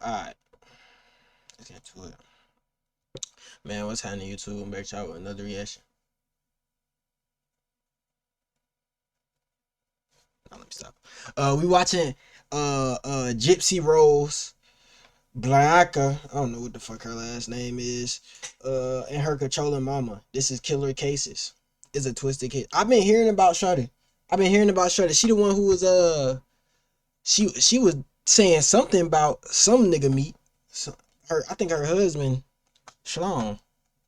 Alright, let's get to it. Man, what's happening YouTube? I'm back out with another reaction. Now, let me stop. We watching Gypsy Rose Blanca, I don't know what the fuck her last name is, and her controlling mama. This is Killer Cases. It's a twisted case. I've been hearing about Shorty. She the one who was she was saying something about some nigga meat. So I think her husband, Shalom,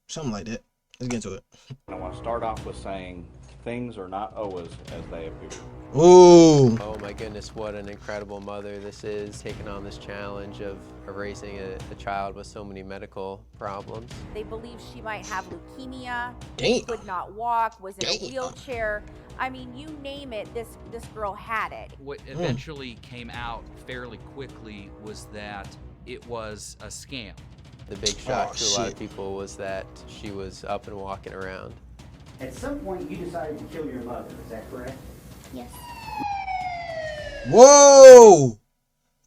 something like that. Let's get into it. I want to start off with saying things are not always as they appear. Ooh. Oh my goodness, what an incredible mother this is, taking on this challenge of raising a child with so many medical problems. They believe she might have leukemia, Damn. could not walk, was in Damn. a wheelchair. I mean, you name it, this girl had it. What eventually came out fairly quickly was that it was a scam. The big shock to a lot of people was that she was up and walking around. At some point, you decided to kill your mother, is that correct? Yes. Whoa!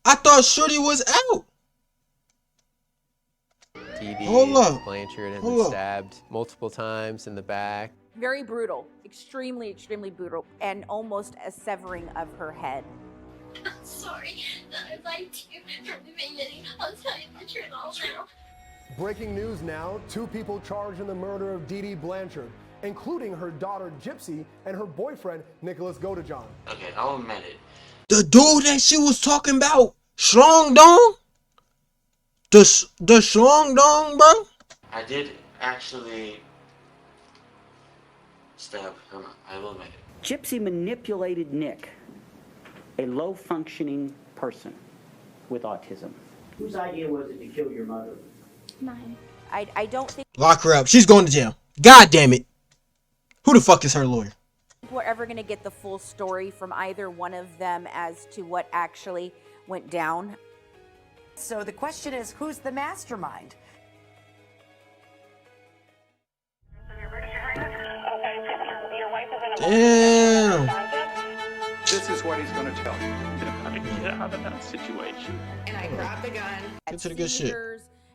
I thought Shorty was out. Hold up. Blanchard had been stabbed multiple times in the back. Very brutal, extremely, extremely brutal, and almost a severing of her head. I'm sorry that I lied to you from the beginning. I'll tell you the truth all now. Breaking news now, 2 people charged in the murder of Dee Dee Blanchard, including her daughter Gypsy and her boyfriend Nicholas Godejohn. Okay, I'll admit it. The dude that she was talking about, Schlong Dong? The Schlong Dong, bro? I did actually stab him. I will admit it. Gypsy manipulated Nick, a low-functioning person with autism. Whose idea was it to kill your mother? Mine. I don't think Lock her up. She's going to jail. God damn it. Who the fuck is her lawyer? we're ever going to get the full story from either one of them as to what actually went down. So the question is, who's the mastermind? Damn. This is what he's going to tell you. How to get out of that situation. And I grabbed the gun. Get to the good shit.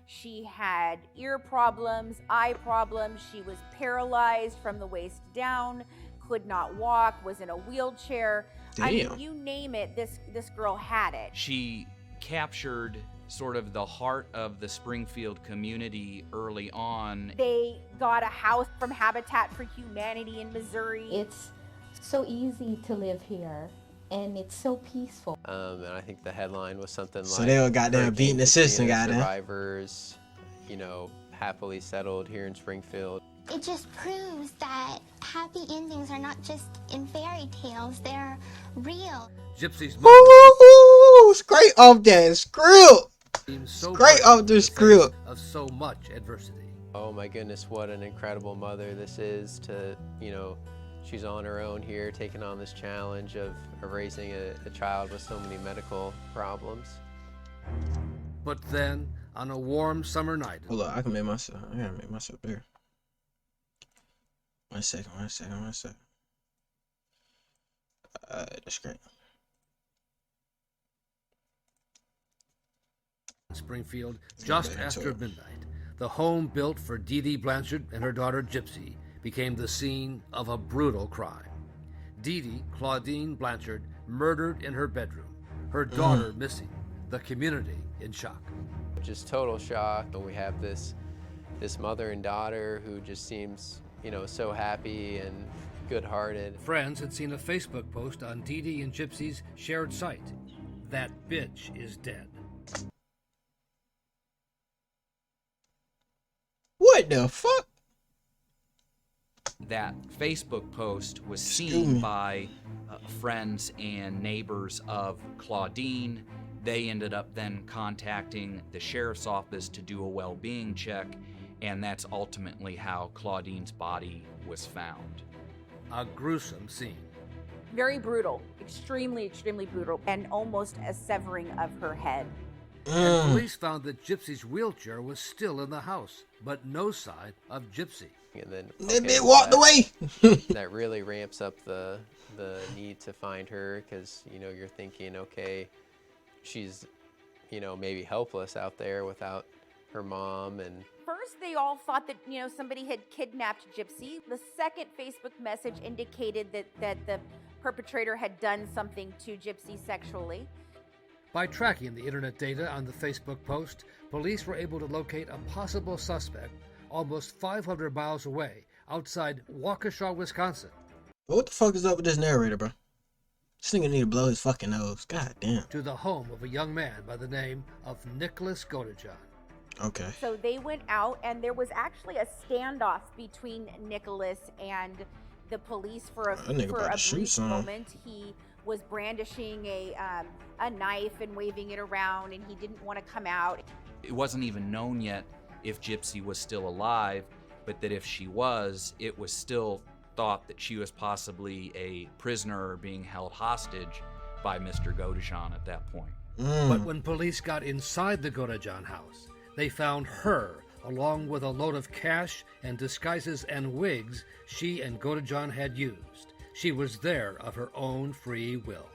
She had ear problems, eye problems. She was paralyzed from the waist down, could not walk, was in a wheelchair. Damn. I mean, you name it, this girl had it. She captured sort of the heart of the Springfield community early on. They got a house from Habitat for Humanity in Missouri. It's so easy to live here, and it's so peaceful. And I think the headline was something like, So they all got there beating the system, goddamn. Survivors, you know, happily settled here in Springfield. It just proves that happy endings are not just in fairy tales, they're real. Gypsy's Woo! Straight off that script. so Straight off the script. Of so much adversity. Oh my goodness, what an incredible mother this is to, you know, she's on her own here, taking on this challenge of raising a child with so many medical problems. But then, on a warm summer night... Hold on, I gotta make myself bigger. One second. That's great. Springfield, just after midnight, the home built for Dee Dee Blanchard and her daughter Gypsy became the scene of a brutal crime. Dee Dee Claudine Blanchard murdered in her bedroom, her daughter missing, the community in shock. Just total shock. We have this mother and daughter who just seems, you know, so happy and good-hearted. Friends had seen a Facebook post on Dee Dee and Gypsy's shared site. That bitch is dead. What the fuck? That Facebook post was seen by friends and neighbors of Claudine. They ended up then contacting the sheriff's office to do a well-being check, and that's ultimately how Claudine's body was found. A gruesome scene. Very brutal, extremely, extremely brutal, and almost a severing of her head. And police found that Gypsy's wheelchair was still in the house, but no sign of Gypsy. And then They walked away. That really ramps up the need to find her, because, you know, you're thinking, okay, she's you know, maybe helpless out there without her mom. And first, they all thought that, you know, somebody had kidnapped Gypsy. The second Facebook message indicated that the perpetrator had done something to Gypsy sexually. By tracking the internet data on the Facebook post, police were able to locate a possible suspect almost 500 miles away, outside Waukesha, Wisconsin. What the fuck is up with this narrator, bro? This nigga need to blow his fucking nose. God damn. To the home of a young man by the name of Nicholas Godejohn. Okay. So they went out, and there was actually a standoff between Nicholas and the police for a brief moment. He was brandishing a knife and waving it around, and he didn't want to come out. It wasn't even known yet if Gypsy was still alive, but that if she was, it was still thought that she was possibly a prisoner being held hostage by Mr. Godejohn at that point. But when police got inside the Godejohn house, they found her, along with a load of cash and disguises and wigs she and Godejohn had used. She was there of her own free will.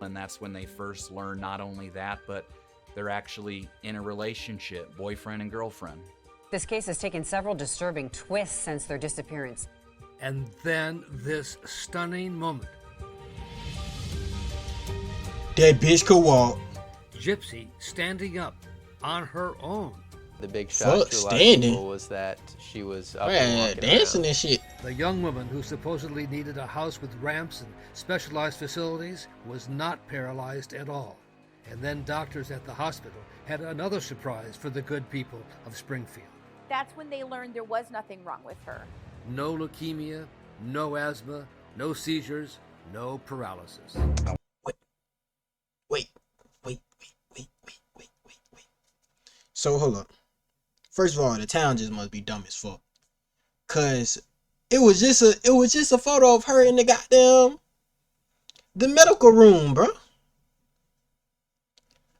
And that's when they first learned not only that, but they're actually in a relationship, boyfriend and girlfriend. This case has taken several disturbing twists since their disappearance. And then this stunning moment. That bitch could walk. Gypsy standing up on her own. The big shock to a lot of people was that she was up and walking dancing around. and shit. The young woman who supposedly needed a house with ramps and specialized facilities was not paralyzed at all. And then doctors at the hospital had another surprise for the good people of Springfield. That's when they learned there was nothing wrong with her. No leukemia, no asthma, no seizures, no paralysis. Wait. So hold up. First of all, the town just must be dumb as fuck. Cause it was just a photo of her in the medical room, bro.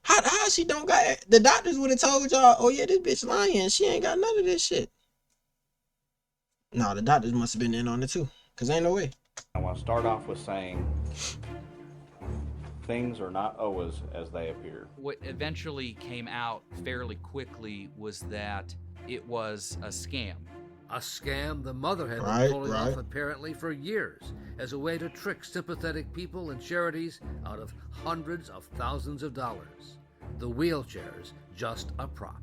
How she don't got the doctors would have told y'all, oh yeah, this bitch lying. She ain't got none of this shit. No, the doctors must have been in on it too. Cause ain't no way. I want to start off with saying things are not always as they appear. What eventually came out fairly quickly was that it was a scam. A scam the mother had been pulling off apparently for years as a way to trick sympathetic people and charities out of hundreds of thousands of dollars. The wheelchair's just a prop.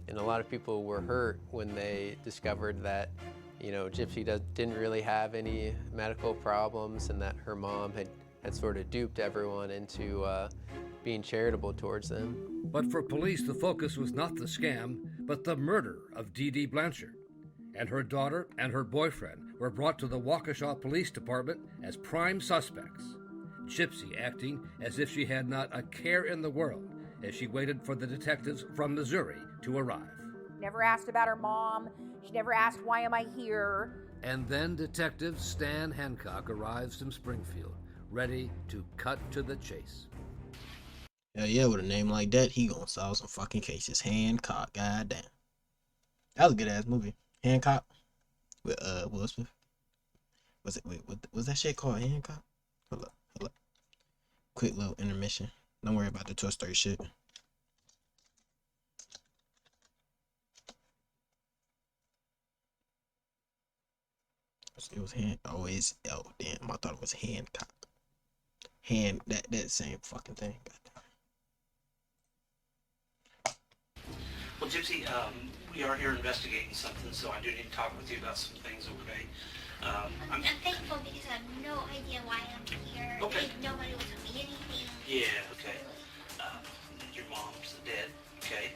And a lot of people were hurt when they discovered that, you know, Gypsy didn't really have any medical problems and that her mom had sort of duped everyone into being charitable towards them. But for police, the focus was not the scam, but the murder of Dee Dee Blanchard. And her daughter and her boyfriend were brought to the Waukesha Police Department as prime suspects. Gypsy acting as if she had not a care in the world as she waited for the detectives from Missouri to arrive. Never asked about her mom. She never asked, why am I here? And then Detective Stan Hancock arrives in Springfield, ready to cut to the chase. Hell yeah, with a name like that, he gonna solve some fucking cases. Hancock, goddamn. That was a good ass movie. Hancock with Will Smith. Was that shit called Hancock? Hold up. Quick little intermission. Don't worry about the Toy Story shit. It was oh damn, I thought it was Hancock. That same fucking thing. Well, Gypsy, we are here investigating something, so I do need to talk with you about some things, okay? I'm thankful because I have no idea why I'm here. Okay. Nobody will tell me anything. Yeah, okay. Your mom's dead, okay?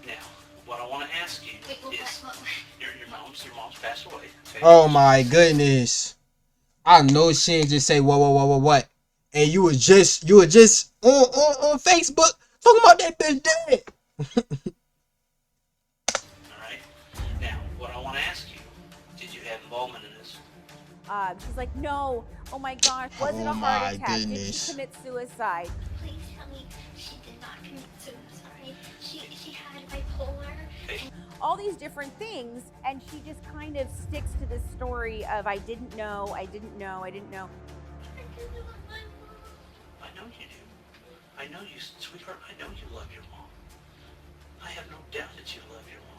Now, what I want to ask you is, your mom's passed away, okay? Oh my goodness. I know she ain't just say what? And you were just on Facebook talking about that bitch dead. Alright. Now, what I want to ask you, did you have involvement in this? She's like, no. Oh my gosh, was it a heart attack? Did she commit suicide? Please tell me she did not commit suicide. She had bipolar. All these different things, and she just kind of sticks to this story of I didn't know. I know you do. I know know you, sweetheart. I know you love your mom. I have no doubt that you love your mom.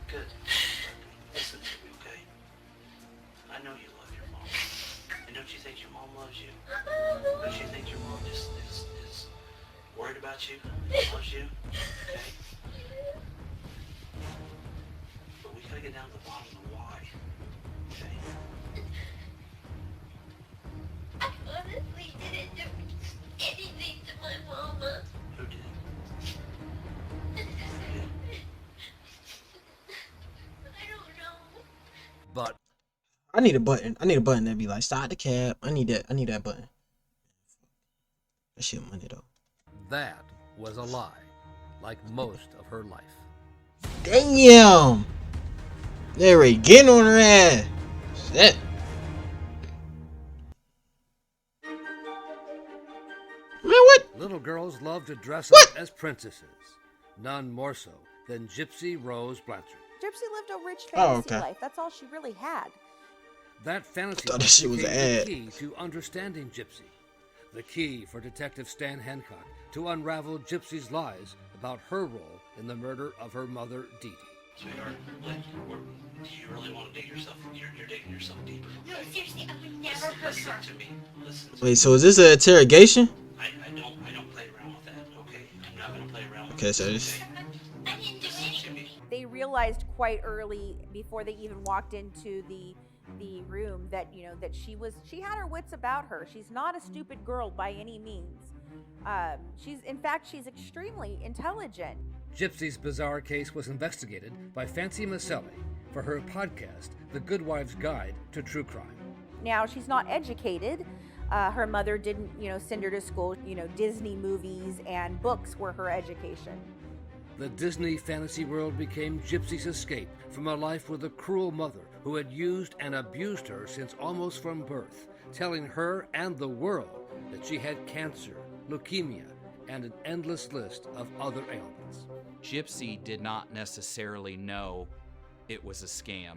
Good. Listen to me, okay? I know you love your mom. And don't you think your mom loves you? Don't you think your mom just is worried about you? Loves you? Okay? But we gotta get down to the bottom of the why. Okay? I honestly didn't do anything to my mama. Who did? I don't know. But I need a button. I need a button that be like, start the cab. I need that. I need that button. That shit money though. that was a lie, like most of her life. Damn. They're already getting on her ass. Shit. Man, what? Little girls love to dress up as princesses, none more so than Gypsy Rose Blanchard. Gypsy lived a rich fantasy okay. life. That's all she really had. That fantasy thought that shit was became an the ad. key to understanding Gypsy, the key for Detective Stan Hancock to unravel Gypsy's lies about her role in the murder of her mother, Dee Dee. Sweetheart, like, do you really want to dig yourself? You're digging yourself deeper. No, seriously, I would never hurt Listen her. to me. Listen to me. Wait, so is this an interrogation? I don't play around with that, okay? I'm not gonna play around with Okay, so this. I didn't do anything. They realized quite early, before they even walked into the room, that that she had her wits about her. She's not a stupid girl by any means. She's extremely intelligent. Gypsy's bizarre case was investigated by Fancy Maselli for her podcast, The Good Wife's Guide to True Crime. Now, she's not educated. Her mother didn't, send her to school. Disney movies and books were her education. The Disney fantasy world became Gypsy's escape from a life with a cruel mother who had used and abused her since almost from birth, telling her and the world that she had cancer, leukemia, and an endless list of other ailments. Gypsy did not necessarily know it was a scam.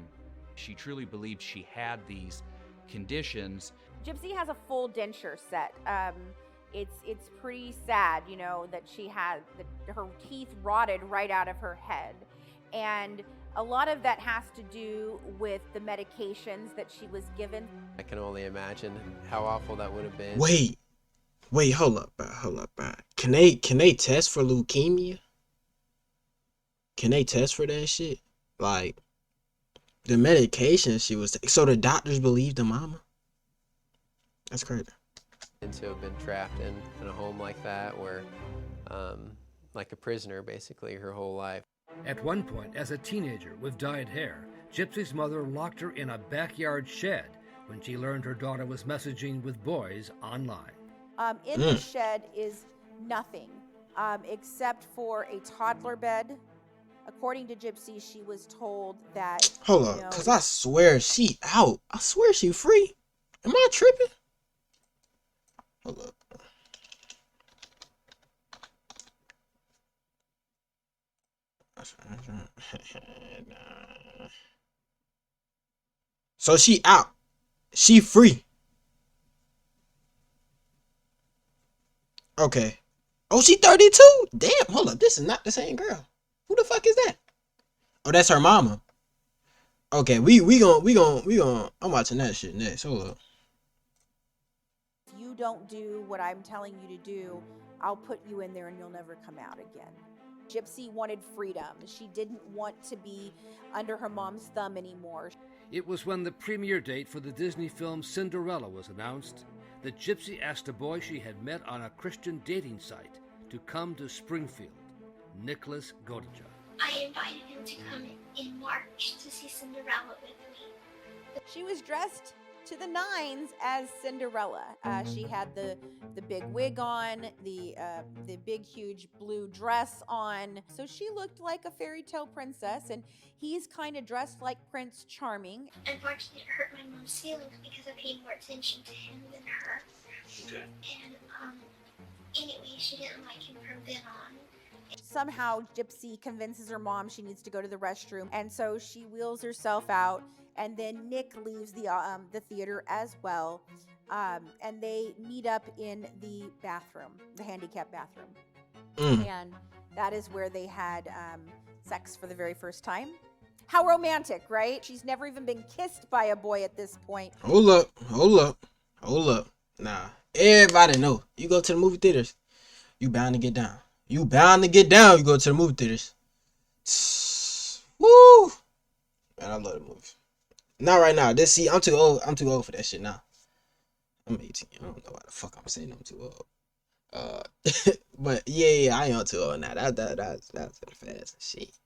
She truly believed she had these conditions. Gypsy has a full denture set. It's pretty sad, that she had her teeth rotted right out of her head. And a lot of that has to do with the medications that she was given. I can only imagine how awful that would have been. Wait, hold up, bro. Can they test for leukemia? Can they test for that shit? Like, the medication she was so the doctors believe the mama? That's crazy. And to have been trapped in a home like that, where, like a prisoner, basically, her whole life. At one point, as a teenager with dyed hair, Gypsy's mother locked her in a backyard shed when she learned her daughter was messaging with boys online. In the shed is nothing except for a toddler bed. According to Gypsy, she was told that... Hold up, because I swear she out. I swear she free. Am I tripping? Hold up. So she out. She free. Okay. Oh, she 32? Damn, hold up. This is not the same girl. Who the fuck is that? Oh, that's her mama. Okay, we gon' I'm watching that shit next. Hold up. If you don't do what I'm telling you to do, I'll put you in there and you'll never come out again. Gypsy wanted freedom. She didn't want to be under her mom's thumb anymore. It was when the premiere date for the Disney film Cinderella was announced that Gypsy asked a boy she had met on a Christian dating site to come to Springfield, Nicholas Godeja. I invited him to come in March to see Cinderella with me. She was dressed to the nines as Cinderella. She had the big wig on, the big huge blue dress on. So she looked like a fairy tale princess, and he's kind of dressed like Prince Charming. Unfortunately, it hurt my mom's feelings because I paid more attention to him than her. Okay. And anyway, she didn't like him from then on. Somehow Gypsy convinces her mom she needs to go to the restroom, and so she wheels herself out, and then Nick leaves the theater as well, and they meet up in the bathroom, the handicapped bathroom. And that is where they had sex for the very first time. How romantic, right? She's never even been kissed by a boy at this point. Hold up. Nah, everybody know. You go to the movie theaters, you bound to get down. You go to the movie theaters. Woo! Man, I love the movie. Not right now. I'm too old. I'm too old for that shit now. I'm 18. I don't know why the fuck I'm saying I'm too old. But yeah, I am too old now. That's fast shit.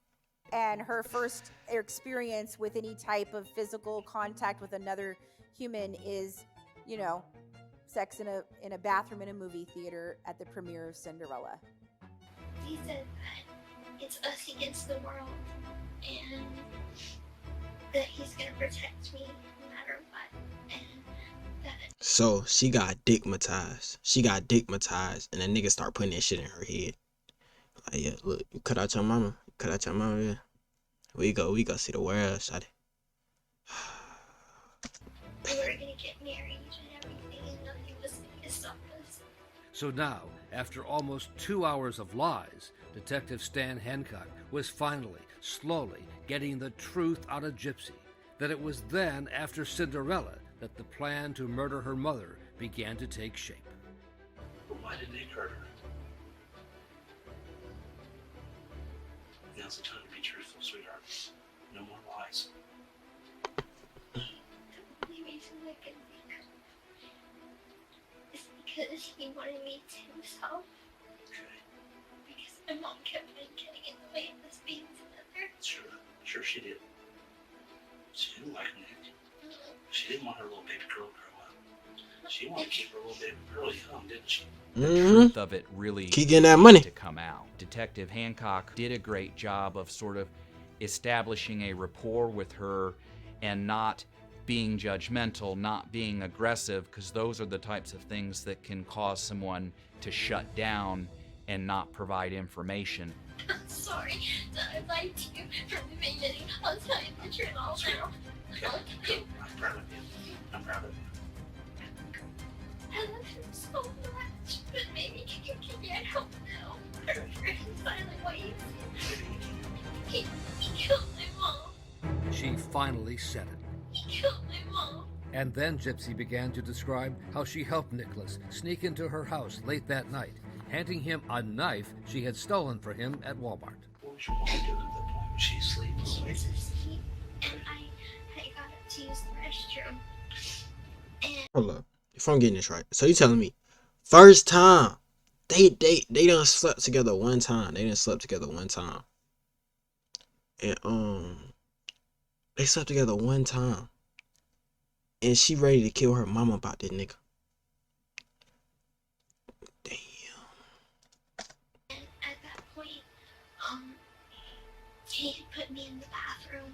And her first experience with any type of physical contact with another human is, you know, sex in a bathroom in a movie theater at the premiere of Cinderella. He said that it's us against the world, and that he's gonna protect me no matter what. And that. So she got dickmatized. And the nigga start putting that shit in her head. Like, yeah, look, you cut out your mama. Yeah. We go see the world, shawty. We were gonna get married and everything, and nothing was gonna stop us. So now, after almost 2 hours of lies, Detective Stan Hancock was finally, slowly getting the truth out of Gypsy. That it was then, after Cinderella, that the plan to murder her mother began to take shape. But why did Nick hurt her? Now's the time to be truthful, sweetheart. No more lies. The only reason I could think is because he wanted me to himself. Okay. Because my mom kept on getting in the way of us being together. Sure she did. She didn't like Nick. She didn't want her little baby girl to grow up. She wanted to keep her little baby girl young, didn't she? The truth of it really keep getting that money to come out. Detective Hancock did a great job of sort of establishing a rapport with her and not being judgmental, not being aggressive, because those are the types of things that can cause someone to shut down and not provide information. I'm sorry that I lied to you from the beginning. I'll tell you the truth all now. Okay, I'm proud of you. I'm proud of you. I love him so much, but maybe I don't know. I reconciling what you said. He killed my mom. She finally said it. He killed my mom. And then Gypsy began to describe how she helped Nicholas sneak into her house late that night, handing him a knife she had stolen for him at Walmart. What was your mom doing at that point when she sleeps? She was asleep, and I got up to use the restroom. And Hold up. If I'm getting this right. So you telling me first time they done slept together one time. And they slept together one time. And she ready to kill her mama about that nigga. Damn. And at that point, he had put me in the bathroom,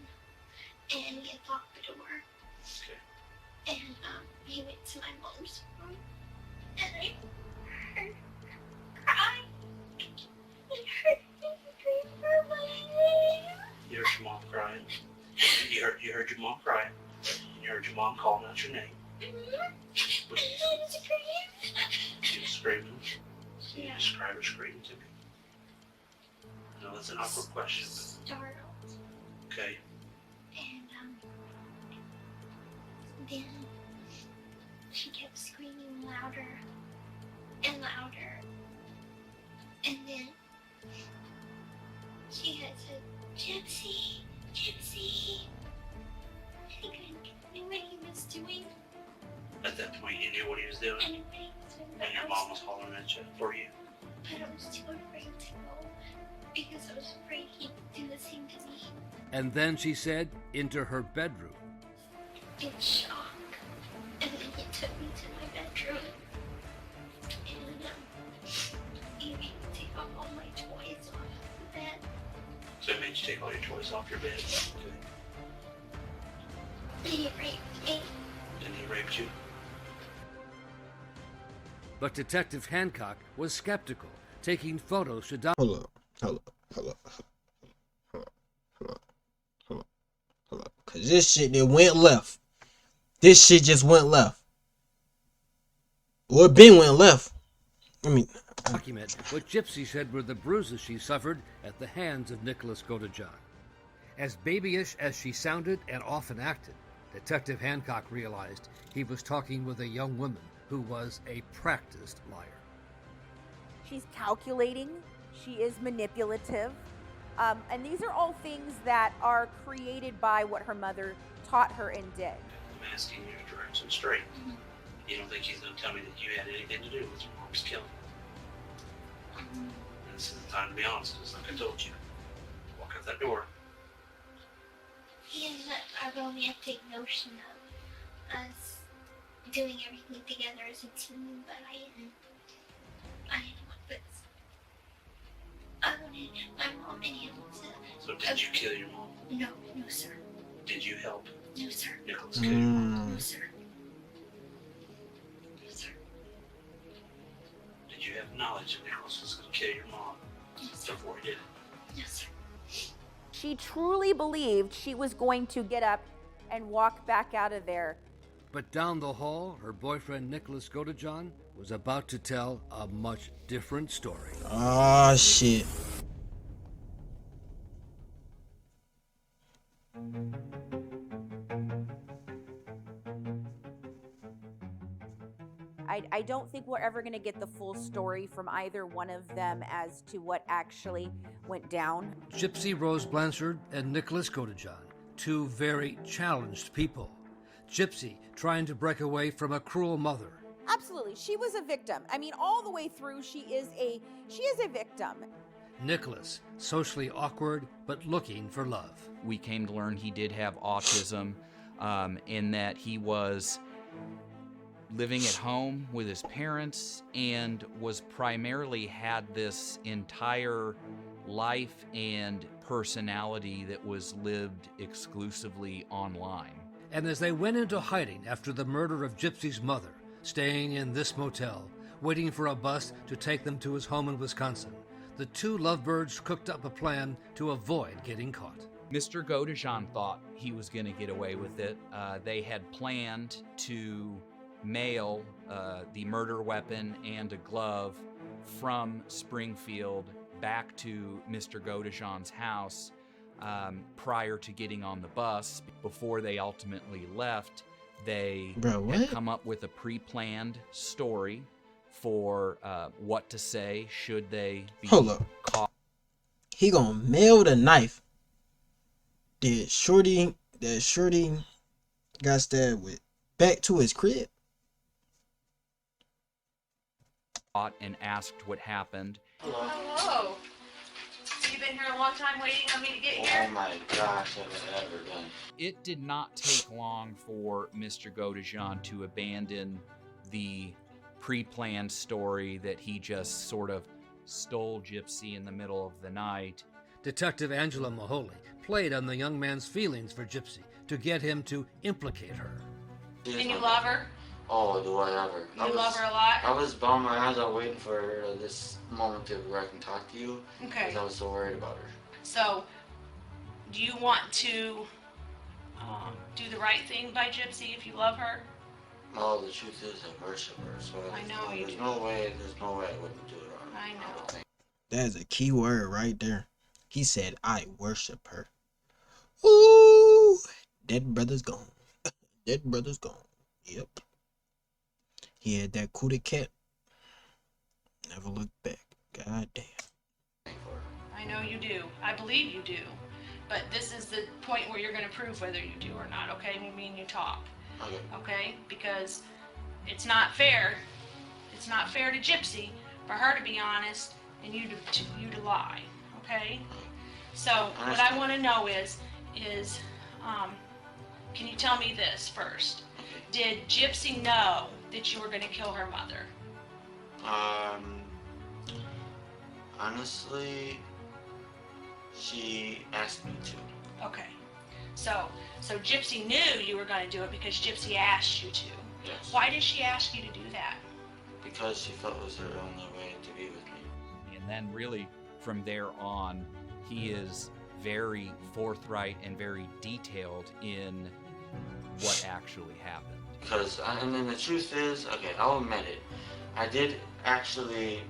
and he had locked the door. Okay. And he went to my mom's room, and I heard her cry. I heard him scream for my name. You heard your mom crying. You heard your mom crying. You heard your mom calling out your name. And I screamed. She was screaming. Can you Yeah. describe her screaming to me? I know that's an awkward question, but Startled. okay. And then she kept screaming louder and louder. And then she had said, Gypsy, Gypsy. I think I knew what he was doing. At that point, you knew what he was doing. I knew what he was doing. And your mom was hollering at you for you. But I was too afraid to go because I was afraid he'd do the same to me. And then she said, into her bedroom. In shock. And then he took me to my bedroom. And he made me take off all my toys off the bed. So it made you take all your toys off your bed. Okay. And he raped me. And he raped you. But Detective Hancock was skeptical, taking photos to Hold up. Hold up. Cause this shit that went left. This shit just went left. Well, it been went left. I mean, document what Gypsy said were the bruises she suffered at the hands of Nicholas Godejohn. As babyish as she sounded and often acted, Detective Hancock realized he was talking with a young woman who was a practiced liar. She's calculating. She is manipulative. And these are all things that are created by what her mother taught her and did. I'm asking you to drive some straight. You don't think he's going to tell me that you had anything to do with your mom's killing? And this is the time to be honest, just like I told you. Walk out that door. He has a romantic notion of us doing everything together as a team, but I didn't want this. I wanted my mom and him to... So did you kill your mom? No, sir. Did you help? No, sir. Nicholas kill your mom? No, sir. No, sir. Did you have knowledge that Nicholas was going to kill your mom before he did it? No, sir. She truly believed she was going to get up and walk back out of there. But down the hall, her boyfriend Nicholas Godejohn was about to tell a much different story. Ah, shit. I don't think we're ever going to get the full story from either one of them as to what actually went down. Gypsy Rose Blanchard and Nicholas Godejohn, two very challenged people. Gypsy trying to break away from a cruel mother. Absolutely. She was a victim. I mean, all the way through, she is a victim. Nicholas, socially awkward, but looking for love. We came to learn he did have autism, in that he was living at home with his parents and was primarily had this entire life and personality that was lived exclusively online. And as they went into hiding after the murder of Gypsy's mother, staying in this motel, waiting for a bus to take them to his home in Wisconsin, the two lovebirds cooked up a plan to avoid getting caught. Mr. Godejohn thought he was going to get away with it. They had planned to mail the murder weapon and a glove from Springfield back to Mr. Godejohn's house prior to getting on the bus. Before they ultimately left, they had come up with a pre-planned story for what to say should they be caught. He gonna mail the knife that Shorty got stabbed with back to his crib. And asked what happened. Hello. So you've been here a long time waiting on me to get here? Oh my gosh, have I ever done? It did not take long for Mr. Godejohn to abandon the pre-planned story that he just sort of stole Gypsy in the middle of the night. Detective Angela Mahoney played on the young man's feelings for Gypsy to get him to implicate her. And you love her? Oh, do I ever? You love her a lot? I was bummed my eyes out waiting for this moment to where I can talk to you. Okay. Because I was so worried about her. So, do you want to do the right thing by Gypsy if you love her? Well, the truth is I worship her, so I know you do. there's no way I wouldn't do it on her. I know. That's a key word right there. He said, I worship her. Ooh, that brother's gone. That brother's gone. Yep. He had that cootie cat. Never looked back. God damn. I know you do. I believe you do. But this is the point where you're going to prove whether you do or not, okay? Me and you talk. Okay. Okay? Because it's not fair. It's not fair to Gypsy for her to be honest and you to lie, okay? So what I want to know is can you tell me this first? Did Gypsy know that you were going to kill her mother? Honestly, she asked me to. Okay. So Gypsy knew you were going to do it because Gypsy asked you to. Yes. Why did she ask you to do that? Because she felt it was her only way to be with me. And then really from there on, he is very forthright and very detailed in what actually happened. Because, and then the truth is, okay, I'll admit it. I did actually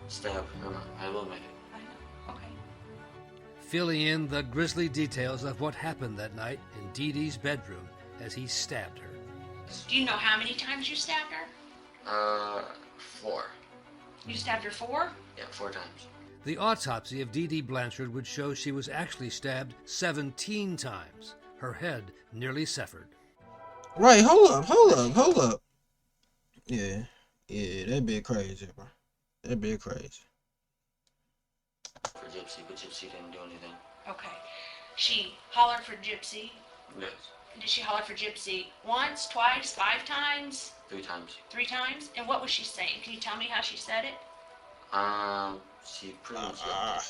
stab her mom. I will admit it. I know. Okay. Filling in the grisly details of what happened that night in Dee Dee's bedroom as he stabbed her. Do you know how many times you stabbed her? 4. You stabbed her 4? Yeah, 4 times. The autopsy of Dee Dee Blanchard would show she was actually stabbed 17 times, her head nearly severed. Right, hold up. Yeah, that bit crazy, bro. That bit crazy. For Gypsy, but Gypsy didn't do anything. Okay. She hollered for Gypsy. Yes. Did she holler for Gypsy once, twice, 5 times? 3 times. 3 times? And what was she saying? Can you tell me how she said it? She pretty much yelped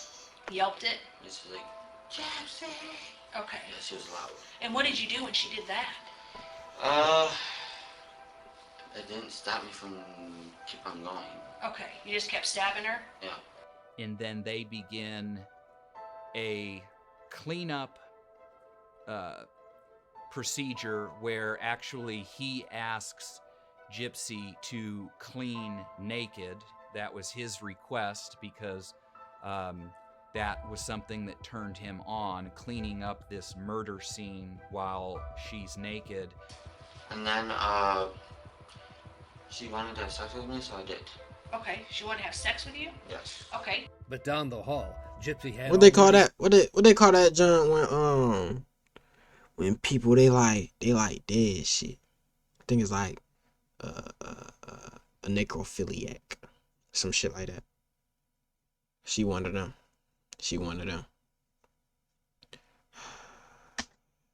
it. Yelped it? She's like, Gypsy! Okay. Yeah, she was loud. And what did you do when she did that? It didn't stop me from keep on going. Okay. You just kept stabbing her? Yeah. And then they begin a cleanup procedure where actually he asks Gypsy to clean naked. That was his request because that was something that turned him on, cleaning up this murder scene while she's naked. And then she wanted to have sex with me, so I did. Okay. She wanted to have sex with you? Yes. Okay. But down the hall, Gypsy had... What they call that? What they call that, John? When people they like dead shit. I think it's like a necrophiliac, some shit like that. She one of them.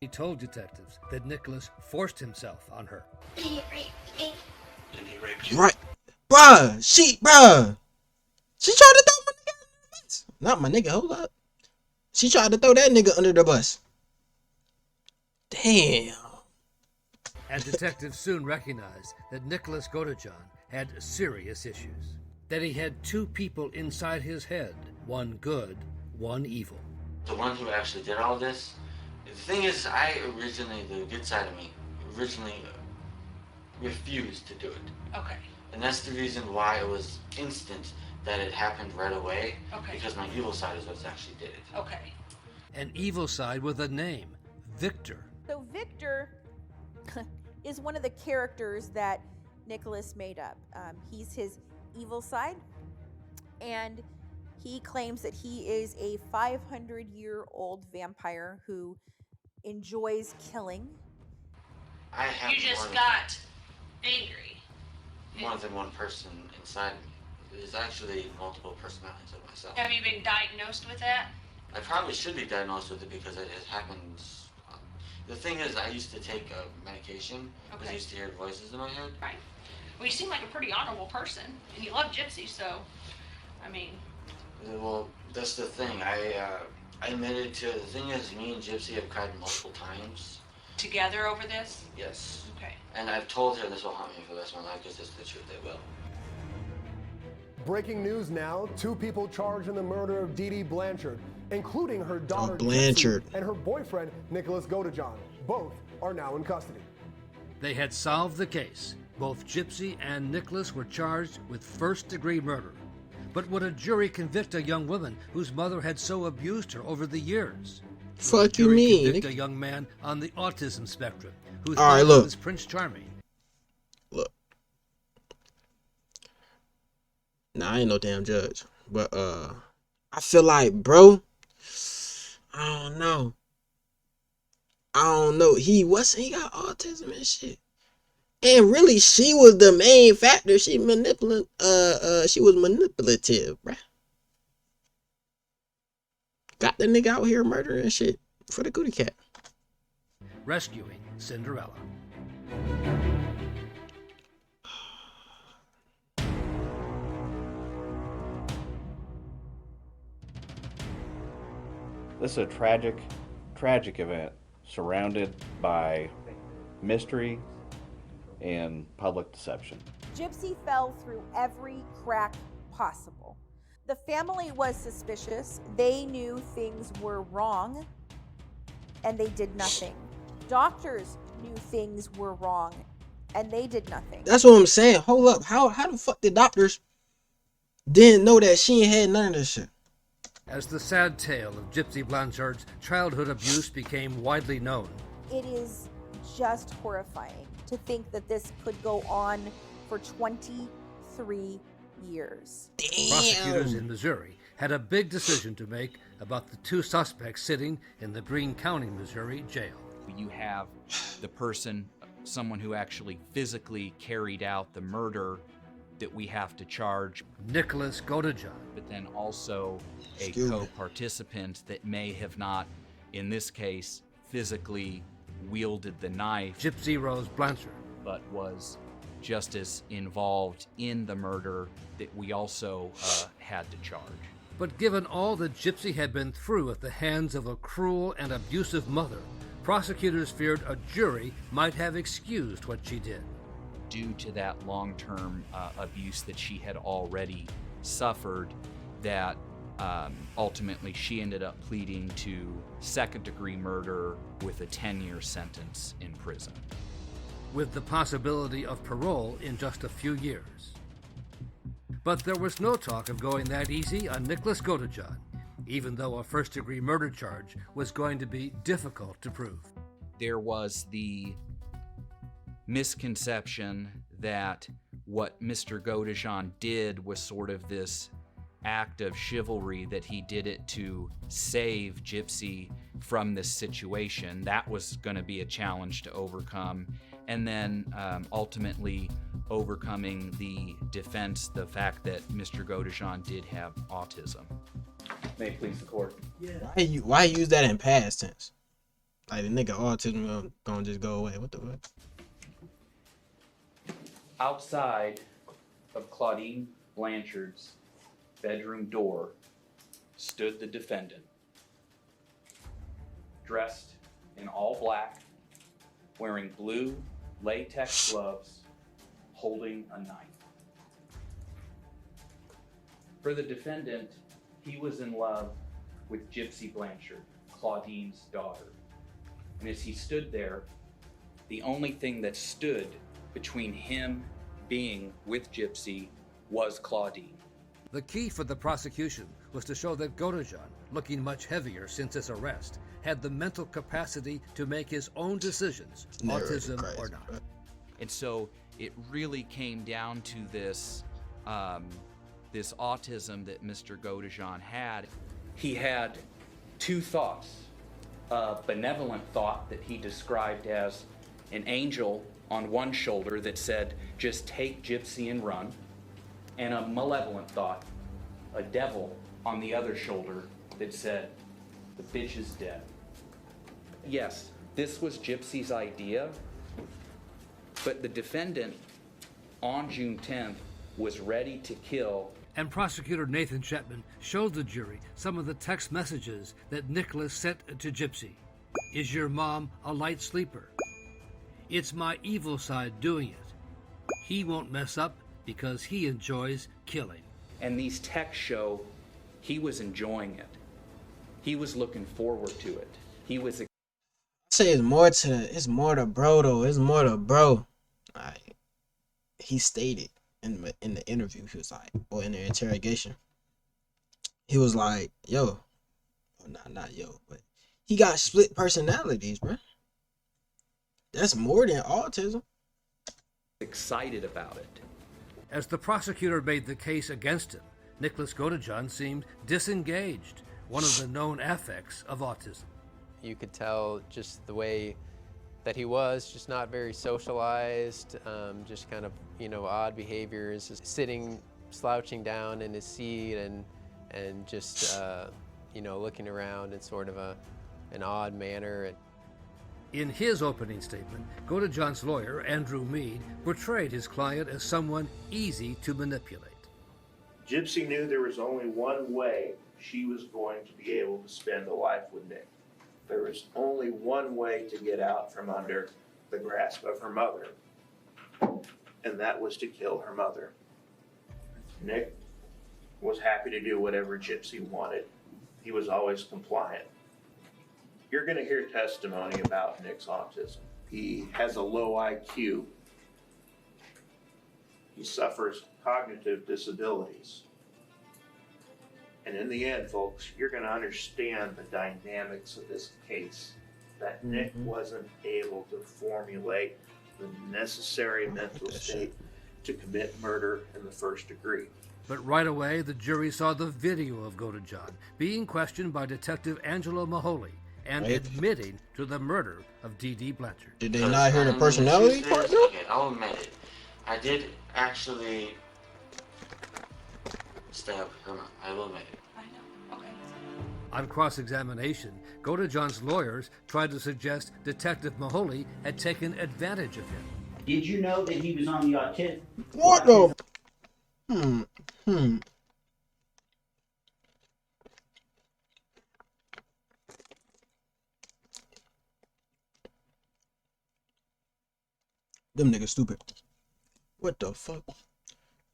He told detectives that Nicholas forced himself on her. Did he rape me? Did he rape you? Right, bruh. She tried to throw my nigga under the bus. Not my nigga. Hold up. She tried to throw that nigga under the bus. Damn. And detectives soon recognized that Nicholas Godejohn had serious issues. That he had 2 people inside his head, one good, one evil. The one who actually did all this, the thing is, the good side of me, refused to do it. Okay. And that's the reason why it was instant that it happened right away. Okay. Because my evil side is what actually did it. Okay. An evil side with a name, Victor. So Victor is one of the characters that Nicholas made up. He's his evil side, and he claims that he is a 500-year-old vampire who enjoys killing. You just got angry. More than one person inside me. There's actually multiple personalities of myself. Have you been diagnosed with that? I probably should be diagnosed with it because it happens. The thing is, I used to take medication because I used to hear voices in my head. Right. Well, you seem like a pretty honorable person, and you love Gypsy, so, I mean... Well, that's the thing. I admitted to it. The thing is, me and Gypsy have cried multiple times. Together over this? Yes. Okay. And I've told her this will haunt me for the rest of my life because it's the truth. It will. Breaking news now. 2 people charged in the murder of Dee Dee Blanchard, including her daughter Gypsy and her boyfriend Nicholas Godejohn. Both are now in custody. They had solved the case. Both Gypsy and Nicholas were charged with first-degree murder. But would a jury convict a young woman whose mother had so abused her over the years? Fuck you mean? Convict a young man on the autism spectrum who Alright, thought look. he was Prince Charming. Look. Nah, I ain't no damn judge. But I feel like, bro, I don't know. He got autism and shit. And really, she was the main factor. She was manipulative, bruh. Got the nigga out here murdering shit for the cootie cat. Rescuing Cinderella. This is a tragic event surrounded by mystery and public deception. Gypsy fell through every crack possible. The family was suspicious. They knew things were wrong, and they did nothing. Doctors knew things were wrong, and they did nothing. That's what I'm saying. Hold up. How the fuck did doctors didn't know that she ain't had none of this shit? As the sad tale of Gypsy Blanchard's childhood abuse became widely known, It is just horrifying to think that this could go on for 23 years. prosecutors in Missouri had a big decision to make about the two suspects sitting in the Greene County, Missouri jail. You have the person, someone who actually physically carried out the murder that we have to charge. Nicholas Godejohn. But then also a co-participant that may have not, in this case, physically wielded the knife. Gypsy Rose Blanchard. But was just as involved in the murder that we also had to charge. But given all that Gypsy had been through at the hands of a cruel and abusive mother, prosecutors feared a jury might have excused what she did. Due to that long-term abuse that she had already suffered, that ultimately she ended up pleading to second-degree murder with a 10-year sentence in prison, with the possibility of parole in just a few years. But there was no talk of going that easy on Nicholas Godejohn, even though a first-degree murder charge was going to be difficult to prove. There was the misconception that what Mr. Godejohn did was sort of this act of chivalry, that he did it to save Gypsy from this situation. That was going to be a challenge to overcome. And then ultimately overcoming the defense, the fact that Mr. Godejohn did have autism. May it please the court. Yeah. Why use that in past tense? Like the nigga autism gonna just go away. What the fuck? Outside of Claudine Blanchard's bedroom door stood the defendant, dressed in all black, wearing blue latex gloves, holding a knife. For the defendant, he was in love with Gypsy Blanchard, Claudine's daughter. And as he stood there, the only thing that stood between him being with Gypsy was Claudine. The key for the prosecution was to show that Godejohn, looking much heavier since his arrest, had the mental capacity to make his own decisions, autism or not. And so it really came down to this, this autism that Mr. Godejohn had. He had two thoughts. A benevolent thought that he described as an angel on one shoulder that said, just take Gypsy and run, and a malevolent thought, a devil on the other shoulder that said, the bitch is dead. Yes, this was Gypsy's idea, but the defendant on June 10th was ready to kill. And prosecutor Nathan Chapman showed the jury some of the text messages that Nicholas sent to Gypsy. Is your mom a light sleeper? It's my evil side doing it. He won't mess up because he enjoys killing. And these texts show he was enjoying it. He was looking forward to it. He was. I say it's more to bro though. It's more to bro. Like, he stated in the interview, he was like, or in the interrogation, he was like, yo, not yo, but he got split personalities, bro. That's more than autism. Excited about it. As the prosecutor made the case against him, Nicholas Godejohn seemed disengaged, one of the known affects of autism. You could tell just the way that he was, just not very socialized, just kind of, odd behaviors, just sitting, slouching down in his seat and just, looking around in sort of an odd manner. In his opening statement, Godejohn's lawyer, Andrew Mead, portrayed his client as someone easy to manipulate. Gypsy knew there was only one way she was going to be able to spend a life with Nick. There was only one way to get out from under the grasp of her mother, and that was to kill her mother. Nick was happy to do whatever Gypsy wanted. He was always compliant. You're going to hear testimony about Nick's autism. He has a low IQ. He suffers cognitive disabilities. And in the end, folks, you're going to understand the dynamics of this case, that Nick wasn't able to formulate the necessary mental state to commit murder in the first degree. But right away, the jury saw the video of Godejohn being questioned by Detective Angelo Maholi and admitting to the murder of D.D. Blanchard. Did they not hear the personality part, though? Okay, I'll admit it. I did actually stab her mom. I will admit it. On cross-examination, Godejohn's lawyers tried to suggest Detective Maholi had taken advantage of him. Did you know that he was on the autism? What the? Them niggas stupid. What the fuck?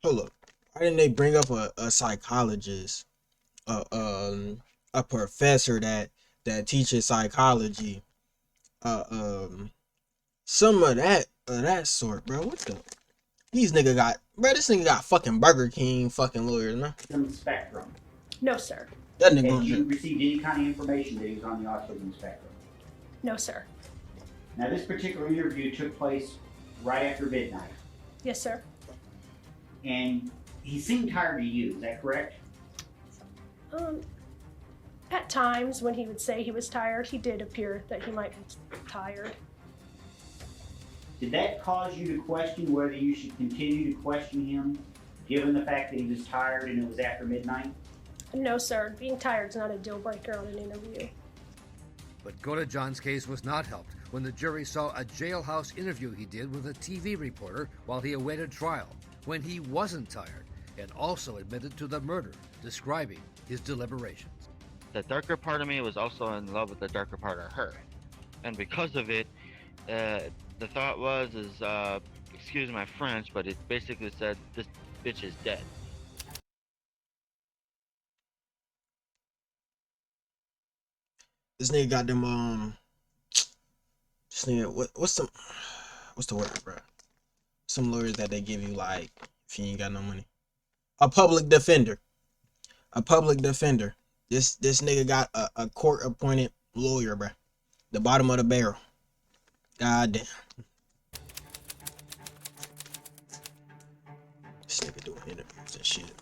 Hold up. Why didn't they bring up a psychologist? A professor that teaches psychology. Some of that sort, bro. What the? These nigga got, bro. This nigga got fucking Burger King fucking lawyers, man. Autism spectrum. No, sir. That nigga. Have you received any kind of information that he was on the autism spectrum? No, sir. Now, this particular interview took place right after midnight, Yes, sir. and he seemed tired to you. Is that correct? At times when he would say he was tired, he did appear that he might be tired. Did that cause you to question whether you should continue to question him, given the fact that he was tired and it was after midnight? No, sir. Being tired is not a deal breaker on an interview. But Godejohn's case was not helped when the jury saw a jailhouse interview he did with a TV reporter while he awaited trial, when he wasn't tired, and also admitted to the murder, describing his deliberations. The darker part of me was also in love with the darker part of her. And because of it, the thought was, excuse my French, but it basically said, this bitch is dead. This nigga got them, this nigga, what's the word, bro? Some lawyers that they give you, like, if you ain't got no money. A public defender. A public defender. This nigga got a court-appointed lawyer, bro. The bottom of the barrel. God damn. This nigga doing interviews and shit.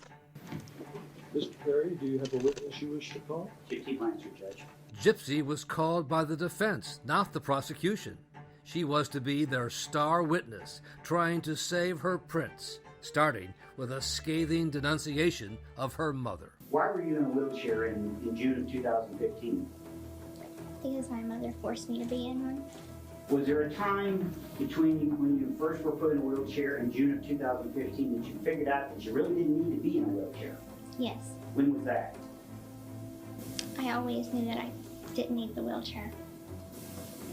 Mr. Perry, do you have a witness you wish to call? Gypsy Blanchard, Judge. Gypsy was called by the defense, not the prosecution. She was to be their star witness, trying to save her prince, starting with a scathing denunciation of her mother. Why were you in a wheelchair in June of 2015? Because my mother forced me to be in one. Was there a time between when you first were put in a wheelchair in June of 2015 that you figured out that you really didn't need to be in a wheelchair? Yes. When was that? I always knew that I didn't need the wheelchair.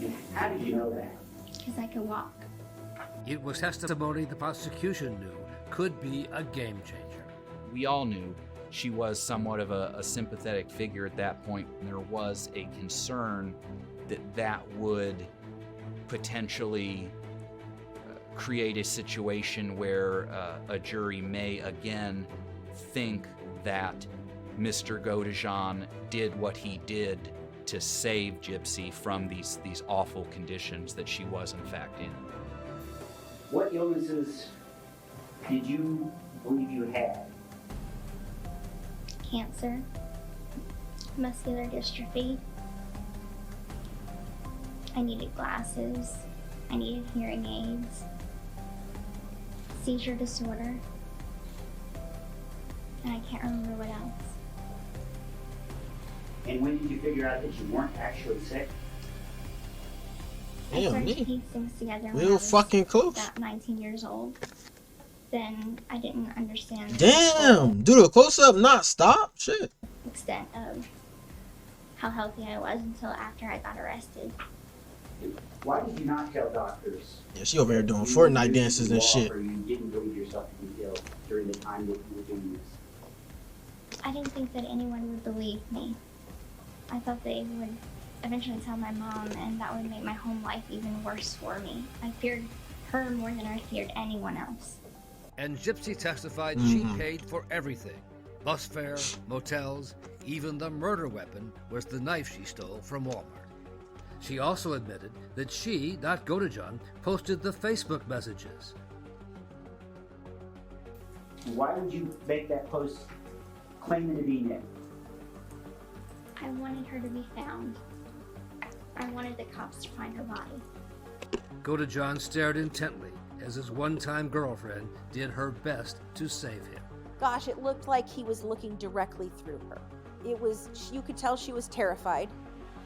And how did you know that? Because I could walk. It was testimony the prosecution knew could be a game changer. We all knew she was somewhat of a sympathetic figure at that point, and there was a concern that would potentially create a situation where a jury may again think that Mr. Godejohn did what he did to save Gypsy from these awful conditions that she was in fact in. What illnesses did you believe you had? Cancer, muscular dystrophy. I needed glasses. I needed hearing aids. Seizure disorder. And I can't remember what else. And when did you figure out that you weren't actually sick? I started to piece things together when I Real was fucking close. about 19 years old. Then I didn't understand Damn! Do the close-up not stop? Shit. the extent of how healthy I was until after I got arrested. Why did you not tell doctors? Yeah, she over here doing Fortnite dances and shit. Or you didn't believe yourself to be ill during the time that you were doing this? I didn't think that anyone would believe me. I thought they would eventually tell my mom, and that would make my home life even worse for me. I feared her more than I feared anyone else. And Gypsy testified she paid for everything. Bus fare, motels, even the murder weapon was the knife she stole from Walmart. She also admitted that she, not Godejohn, posted the Facebook messages. Why would you make that post claiming to be Nick? I wanted her to be found. I wanted the cops to find her body. Godejohn stared intently as his one-time girlfriend did her best to save him. Gosh, it looked like he was looking directly through her. You could tell she was terrified.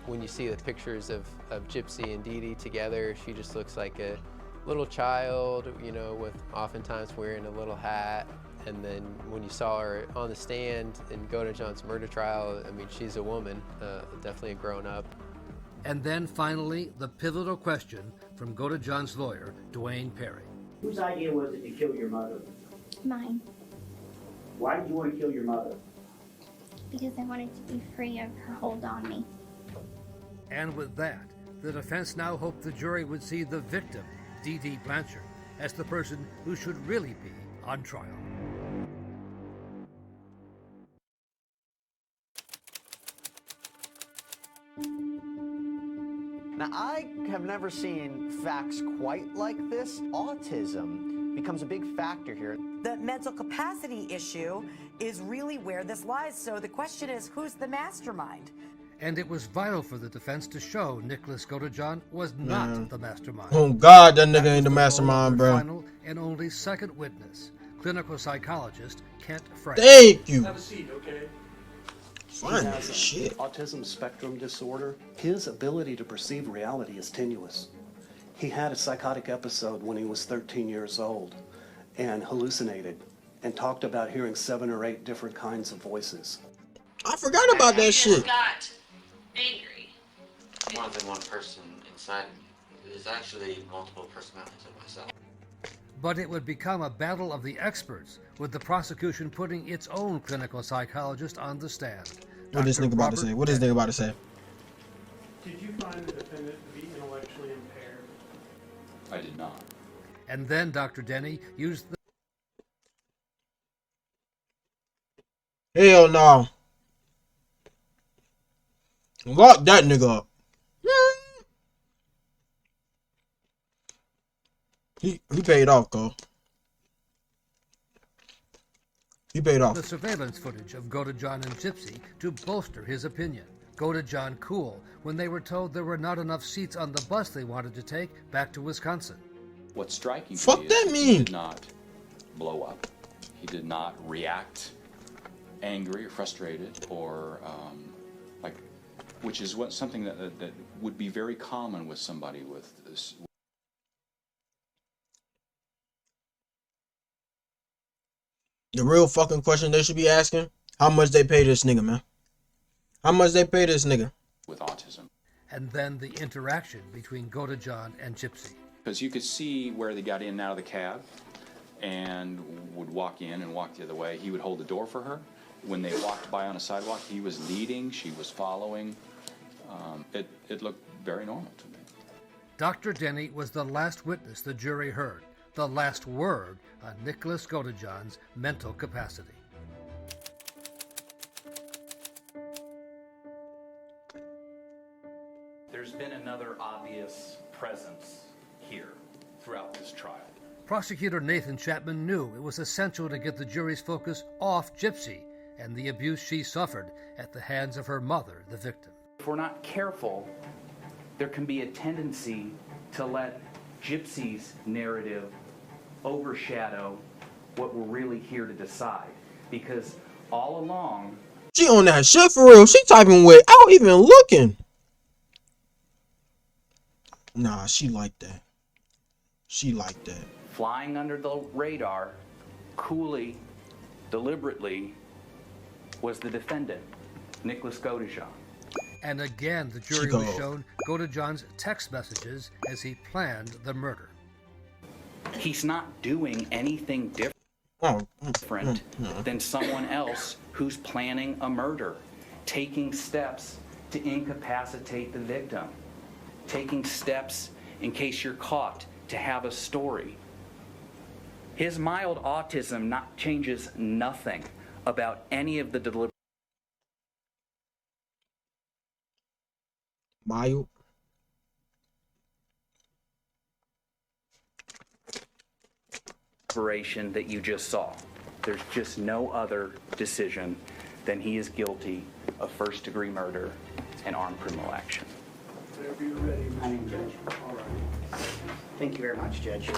When you see the pictures of Gypsy and Dee Dee together, she just looks like a little child, you know, with oftentimes wearing a little hat. And then when you saw her on the stand in Godejohn's murder trial, I mean, she's a woman, definitely a grown-up. And then finally, the pivotal question from Godejohn's lawyer, Dwayne Perry. Whose idea was it to kill your mother? Mine. Why did you want to kill your mother? Because I wanted to be free of her hold on me. And with that, the defense now hoped the jury would see the victim, Dee Dee Blanchard, as the person who should really be on trial. Now, I have never seen facts quite like this. Autism becomes a big factor here. The mental capacity issue is really where this lies. So the question is, who's the mastermind? And it was vital for the defense to show Nicholas Godejohn was not the mastermind. Oh God, that nigga ain't the mastermind, bro. Final and only second witness, clinical psychologist Kent Frank. Thank you. Have a seat, okay? Fine He has shit. autism spectrum disorder. His ability to perceive reality is tenuous. He had a psychotic episode when he was 13 years old and hallucinated and talked about hearing 7 or 8 different kinds of voices. I forgot about that shit. Got angry. More than one person inside me. There's actually multiple personalities of myself. But it would become a battle of the experts, with the prosecution putting its own clinical psychologist on the stand. What this nigga about to say? What is this nigga about to say? Did you find the defendant to be intellectually impaired? I did not. And then Dr. Denny used the... Hell no. Lock that nigga up. He paid off, Cole. He paid off. The surveillance footage of Godejohn and Gypsy to bolster his opinion. Godejohn cool when they were told there were not enough seats on the bus they wanted to take back to Wisconsin. What's striking Fuck to me that is mean? he did not blow up. He did not react angry or frustrated or which is something that would be very common with somebody with this. The real fucking question they should be asking: how much they pay this nigga, man? How much they pay this nigga? With autism. And then the interaction between Godejohn and Gypsy. Because you could see where they got in and out of the cab and would walk in and walk the other way. He would hold the door for her. When they walked by on a sidewalk, he was leading, she was following. It looked very normal to me. Dr. Denny was the last witness the jury heard, the last word on Nicholas Godejohn's mental capacity. There's been another obvious presence here throughout this trial. Prosecutor Nathan Chapman knew it was essential to get the jury's focus off Gypsy and the abuse she suffered at the hands of her mother, the victim. If we're not careful, there can be a tendency to let Gypsy's narrative overshadow what we're really here to decide. Because all along... She on that shit for real. She typing without even looking. Nah, she like that. She like that. Flying under the radar, coolly, deliberately, was the defendant, Nicholas Godejohn. And again, the jury was shown Godejohn's text messages as he planned the murder. He's not doing anything different. different than someone else who's planning a murder, taking steps to incapacitate the victim, taking steps in case you're caught to have a story. His mild autism changes nothing about any of the Mild. deliberation that you just saw. There's just no other decision than he is guilty of first-degree murder and armed criminal action. Whenever you're ready. I am, Judge. All right. Thank you very much, Judge.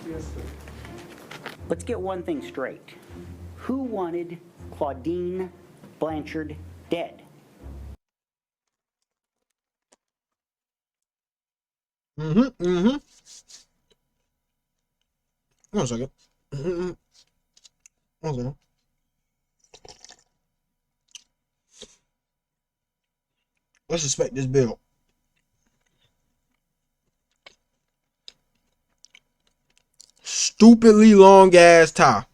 Yes, sir. Let's get one thing straight. Who wanted Claudine Blanchard dead? One second. One second. Let's suspect this bill. Stupidly long ass tie.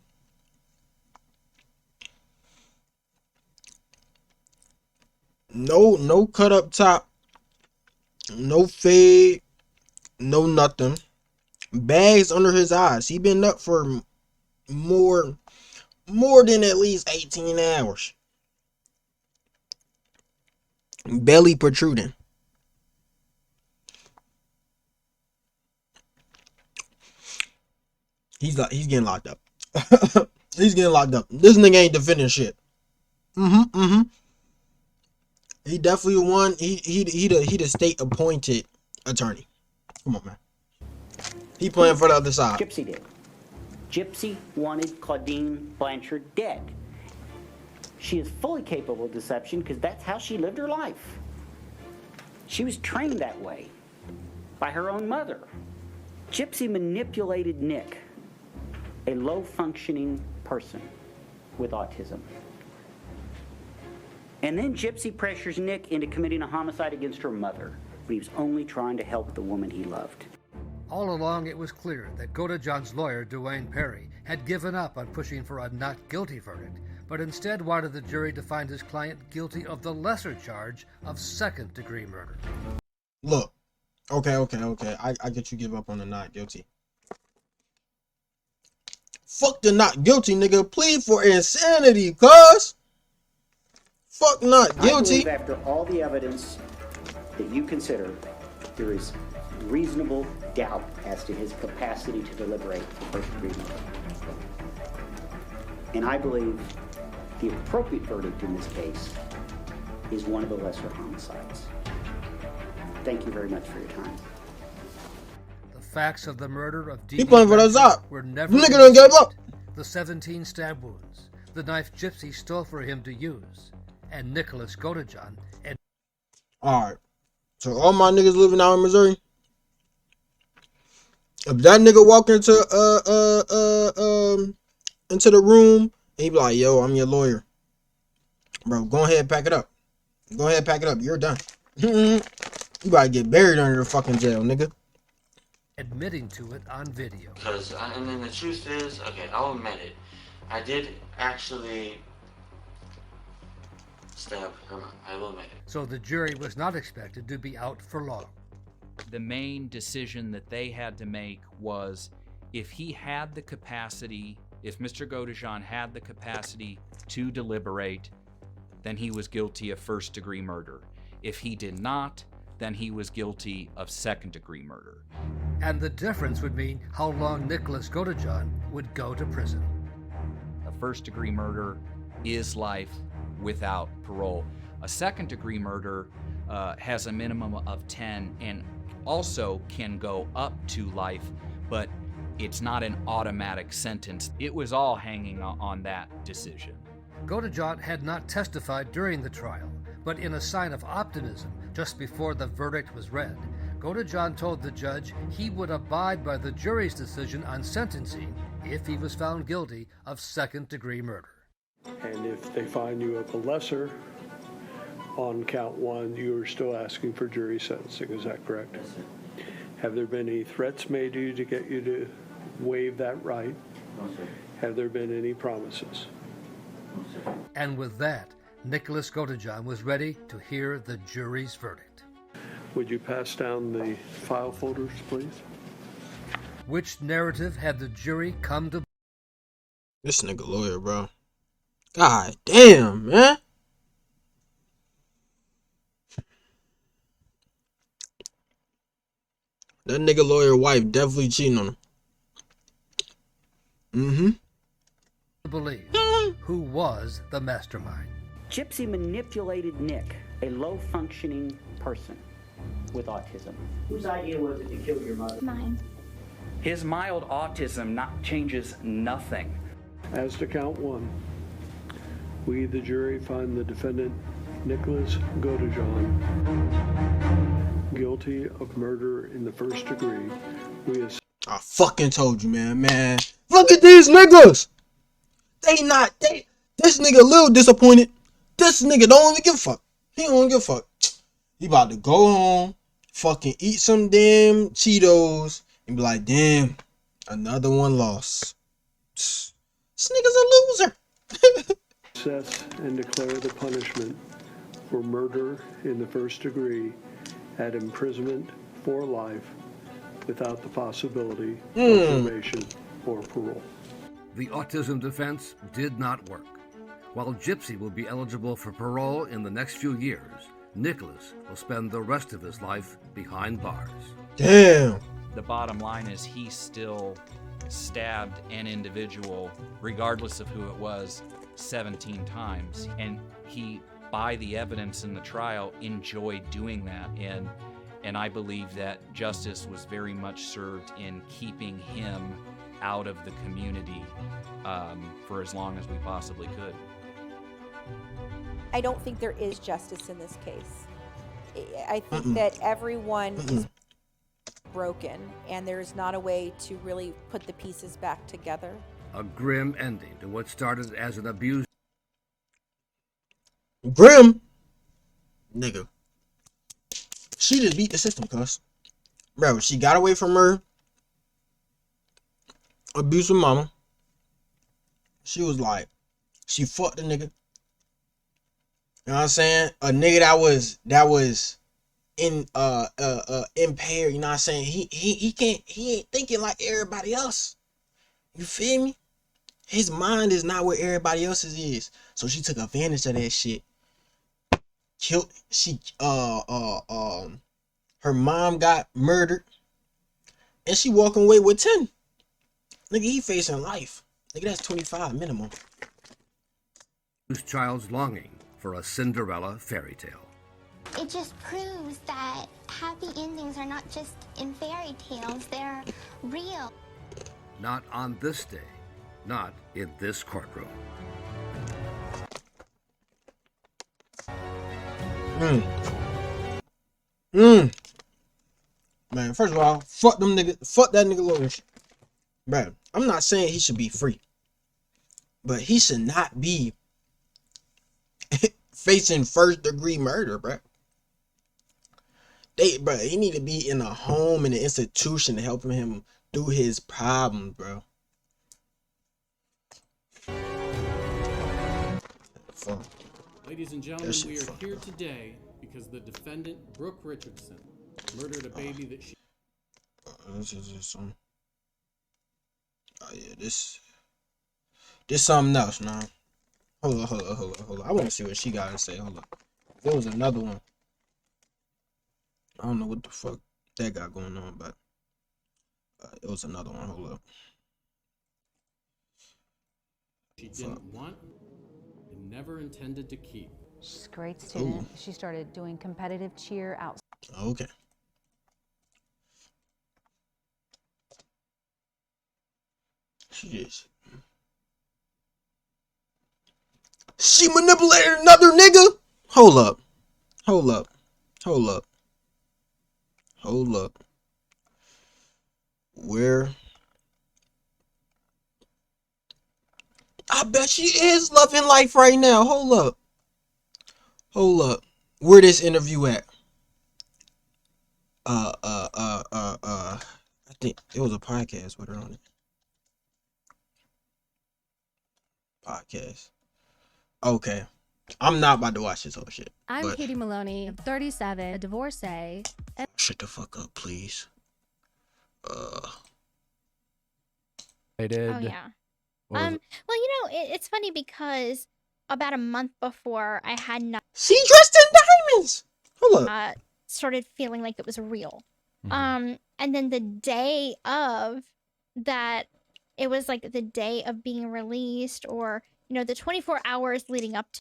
No cut up top. No fade. No nothing. Bags under his eyes. He been up for more than at least 18 hours. Belly protruding. He's getting locked up. He's getting locked up. This nigga ain't defending shit. He definitely won. He the state appointed attorney. Come on, man. He playing for the other side. Gypsy did. Gypsy wanted Claudine Blanchard dead. She is fully capable of deception because that's how she lived her life. She was trained that way by her own mother. Gypsy manipulated Nick, a low-functioning person with autism. And then Gypsy pressures Nick into committing a homicide against her mother, but he was only trying to help the woman he loved. All along, it was clear that Godejohn's lawyer, Dwayne Perry, had given up on pushing for a not guilty verdict, but instead wanted the jury to find his client guilty of the lesser charge of second-degree murder. Look, okay. I get you give up on the not guilty. Fuck the not guilty, nigga. Plead for insanity, cuz. Fuck not guilty. I believe after all the evidence that you consider, there is reasonable doubt as to his capacity to deliberate the first-degree murder. And I believe the appropriate verdict in this case is one of the lesser homicides. Thank you very much for your time. The facts of the murder of He playing for us up. were never Nigga done gave up. The 17 stab wounds, the knife Gypsy stole for him to use, and Nicholas Godejohn. And alright. So all my niggas living out in Missouri. If that nigga walk into the room and he be like, yo, I'm your lawyer. Bro, go ahead and pack it up. Go ahead and pack it up. You're done. You about to get buried under the fucking jail, nigga. Admitting to it on video. And then the truth is, okay, I'll admit it. I did actually stab her mom. I will admit it. So the jury was not expected to be out for long. The main decision that they had to make was if he had the capacity, if Mr. Godejohn had the capacity to deliberate, then he was guilty of first-degree murder. If he did not, then he was guilty of second-degree murder. And the difference would mean how long Nicholas Godejohn would go to prison. A first-degree murder is life without parole. A second-degree murder has a minimum of 10 and also can go up to life, but it's not an automatic sentence. It was all hanging on that decision. Godejohn had not testified during the trial, but in a sign of optimism, just before the verdict was read, Godejohn told the judge he would abide by the jury's decision on sentencing if he was found guilty of second-degree murder. And if they find you of a lesser on count one, you are still asking for jury sentencing, is that correct? Yes, sir. Have there been any threats made to you to get you to waive that right? No, sir. Have there been any promises? And with that, Nicholas Godejohn was ready to hear the jury's verdict. Would you pass down the file folders, please? Which narrative had the jury come to? This nigga lawyer, bro. God damn, man. That nigga lawyer wife definitely cheating on him. Believe who was the mastermind. Gypsy manipulated Nick, a low-functioning person with autism. Whose idea was it to kill your mother? Mine. His mild autism changes nothing. As to count one, we, the jury, find the defendant, Nicholas Godejohn, guilty of murder in the first degree. I fucking told you, man. Look at these niggas. This nigga a little disappointed. This nigga don't even give a fuck. He don't give a fuck. He about to go home, fucking eat some damn Cheetos, and be like, damn, another one lost. This nigga's a loser. Assess and declare the punishment for murder in the first degree at imprisonment for life without the possibility of probation or parole. The autism defense did not work. While Gypsy will be eligible for parole in the next few years, Nicholas will spend the rest of his life behind bars. Damn. The bottom line is he still stabbed an individual, regardless of who it was, 17 times. And he, by the evidence in the trial, enjoyed doing that. And I believe that justice was very much served in keeping him out of the community for as long as we possibly could. I don't think there is justice in this case. I think that everyone is broken, and there's not a way to really put the pieces back together. A grim ending to what started as an abuse. Grim? Nigga. She just beat the system, cuz. Bro, she got away from her abusive mama. She was like, she fucked the nigga. You know what I'm saying? A nigga that was impaired, you know what I'm saying? He ain't thinking like everybody else. You feel me? His mind is not where everybody else's is. So she took advantage of that shit. Her mom got murdered. And she walking away with 10. Nigga, he facing life. Nigga, that's 25 minimum. Whose child's longing for a Cinderella fairy tale. It just proves that happy endings are not just in fairy tales, they're real. Not on this day. Not in this courtroom. Man, first of all, fuck them niggas. Fuck that nigga lawyer. Bro, I'm not saying he should be free. But he should not be facing first degree murder, bro. Bro, he need to be in a home, in an institution to help him through his problems, bro. Ladies and gentlemen, we are here today because the defendant, Brooke Richardson, murdered a baby that she... This is this one. Oh yeah, this something else, man. Hold on. I want to see what she got to say. Hold up. There was another one. I don't know what the fuck that got going on, but it was another one. Hold up. She didn't want and never intended to keep. She's a great student. Ooh. She started doing competitive cheer outside. Okay. She manipulated another nigga? Hold up. Where? I bet she is loving life right now. Hold up. Where this interview at? I think it was a podcast with her on it. podcast. Okay. I'm not about to watch this whole shit. I'm Katie Maloney, 37, a divorcee. Shut the fuck up, please. They did. Oh yeah. Well, you know, it's funny because about a month before I had not. She dressed in diamonds. Hold up. Started feeling like it was real. And then the day of that, it was like the day of being released, or you know, the 24 hours leading up to.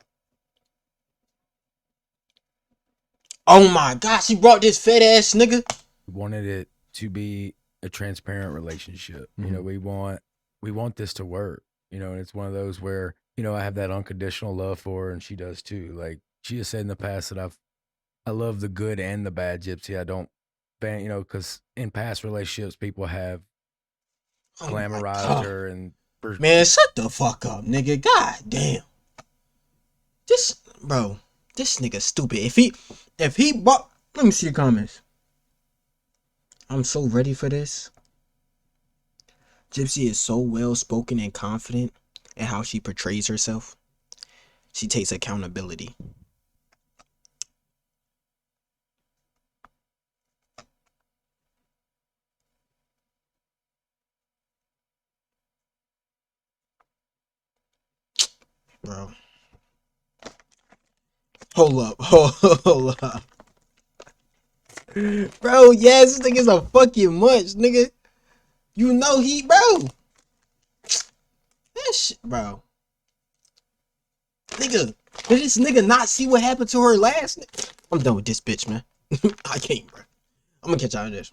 Oh my God, she brought this fat ass nigga. We wanted it to be a transparent relationship. You know, we want this to work. You know, and it's one of those where, you know, I have that unconditional love for her and she does too. Like she has said in the past that I love the good and the bad Gypsy. I don't you know, because in past relationships people have glamorized her and man, shut the fuck up, nigga. God damn. This nigga stupid. If he bought, let me see your comments. I'm so ready for this. Gypsy is so well spoken and confident in how she portrays herself. She takes accountability. Bro. Hold up. Hold up. Bro, yes, this nigga's a fucking munch, nigga. You know bro. That shit, bro. Nigga, did this nigga not see what happened to her last? I'm done with this bitch, man. I can't, bro. I'm gonna catch y'all in this.